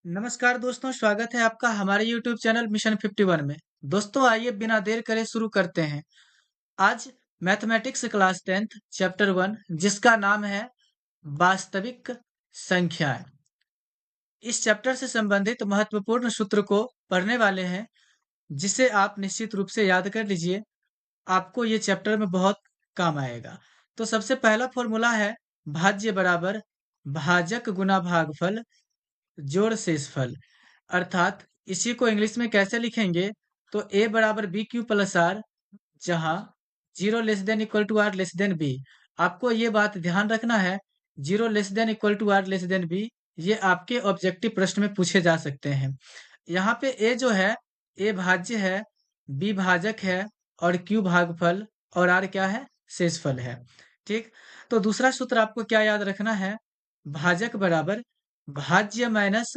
नमस्कार दोस्तों, स्वागत है आपका हमारे YouTube चैनल मिशन 51 में। दोस्तों आइए बिना देर करे शुरू करते हैं। आज मैथमेटिक्स क्लास 10th चैप्टर 1 जिसका नाम है वास्तविक संख्याएं। इस चैप्टर से संबंधित महत्वपूर्ण सूत्र को पढ़ने वाले हैं, जिसे आप निश्चित रूप से याद कर लीजिए। आपको ये चैप्टर में बहुत काम आएगा। तो सबसे पहला फॉर्मूला है भाज्य बराबर भाजक गुना भागफल जोड़ शेषफल। अर्थात इसी को इंग्लिश में कैसे लिखेंगे, तो ए बराबर बी क्यू प्लस आर, जहां zero less than equal to R less than B. आपको ये बात ध्यान रखना है, zero less than equal to R less than B ये आपके ऑब्जेक्टिव प्रश्न में पूछे जा सकते हैं। यहाँ पे ए जो है, ए भाज्य है, बी भाजक है और क्यू भागफल और आर क्या है, शेषफल है। ठीक, तो दूसरा सूत्र आपको क्या याद रखना है, भाजक बराबर भाज्य माइनस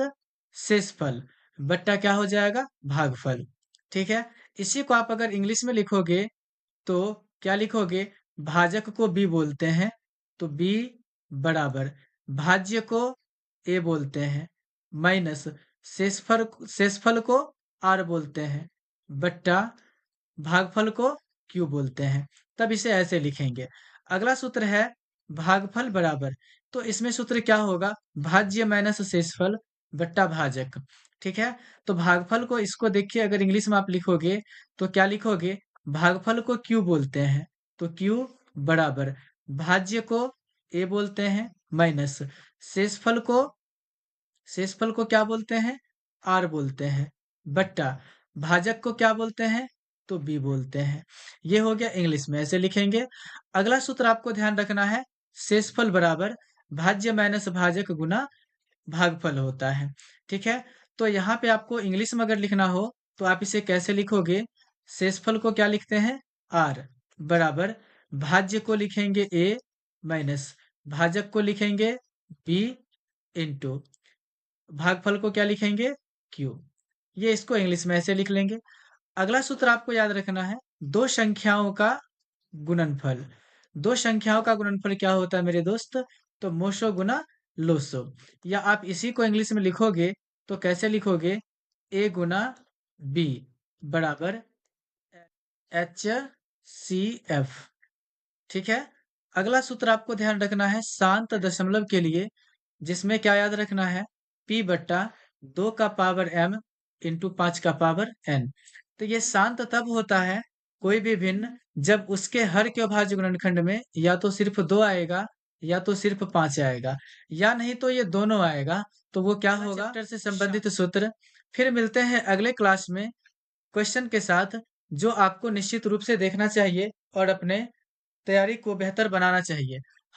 शेषफल बट्टा क्या हो जाएगा, भागफल। ठीक है, इसी को आप अगर इंग्लिश में लिखोगे तो क्या लिखोगे, भाजक को बी बोलते हैं तो बी बराबर भाज्य को ए बोलते हैं माइनस शेषफल को आर बोलते हैं बट्टा भागफल को क्यू बोलते हैं। तब इसे ऐसे लिखेंगे। अगला सूत्र है भागफल बराबर, तो इसमें सूत्र क्या होगा, भाज्य माइनस शेषफल बट्टा भाजक। ठीक है, तो भागफल को इसको देखिए, अगर इंग्लिश में आप लिखोगे तो क्या लिखोगे, भागफल को क्यू बोलते हैं तो क्यू बराबर भाज्य को ए बोलते हैं माइनस शेषफल को शेषफल को क्या बोलते हैं, आर बोलते हैं बट्टा भाजक को क्या बोलते हैं, तो बी बोलते हैं। ये हो गया इंग्लिश में, ऐसे लिखेंगे। अगला सूत्र आपको ध्यान रखना है, शेषफल बराबर भाज्य माइनस भाजक गुना भागफल होता है। ठीक है, तो यहाँ पे आपको इंग्लिश में अगर लिखना हो तो आप इसे कैसे लिखोगे, शेषफल को क्या लिखते हैं, आर बराबर भाज्य को लिखेंगे ए माइनस भाजक को लिखेंगे बी इंटू भागफल को क्या लिखेंगे, क्यू। ये इसको इंग्लिश में ऐसे लिख लेंगे। अगला सूत्र आपको याद रखना है, दो संख्याओं का गुणनफल। दो संख्याओं का गुणनफल क्या होता है मेरे दोस्त, तो मोशो गुना लोसो। या आप इसी को इंग्लिश में लिखोगे तो कैसे लिखोगे, ए गुना बी बराबर एच सी एफ। ठीक है, अगला सूत्र आपको ध्यान रखना है शांत दशमलव के लिए, जिसमें क्या याद रखना है, p बट्टा 2 का पावर m इंटू 5 का पावर n। तो ये शांत तब होता है कोई भी भिन्न जब उसके हर के अभाज्य गुणनखंड में या तो सिर्फ 2 आएगा या तो सिर्फ 5 आएगा, या नहीं तो ये दोनों आएगा। तो वो क्या होगा, चैप्टर से संबंधित सूत्र। फिर मिलते हैं अगले क्लास में क्वेश्चन के साथ, जो आपको निश्चित रूप से देखना चाहिए और अपने तैयारी को बेहतर बनाना चाहिए।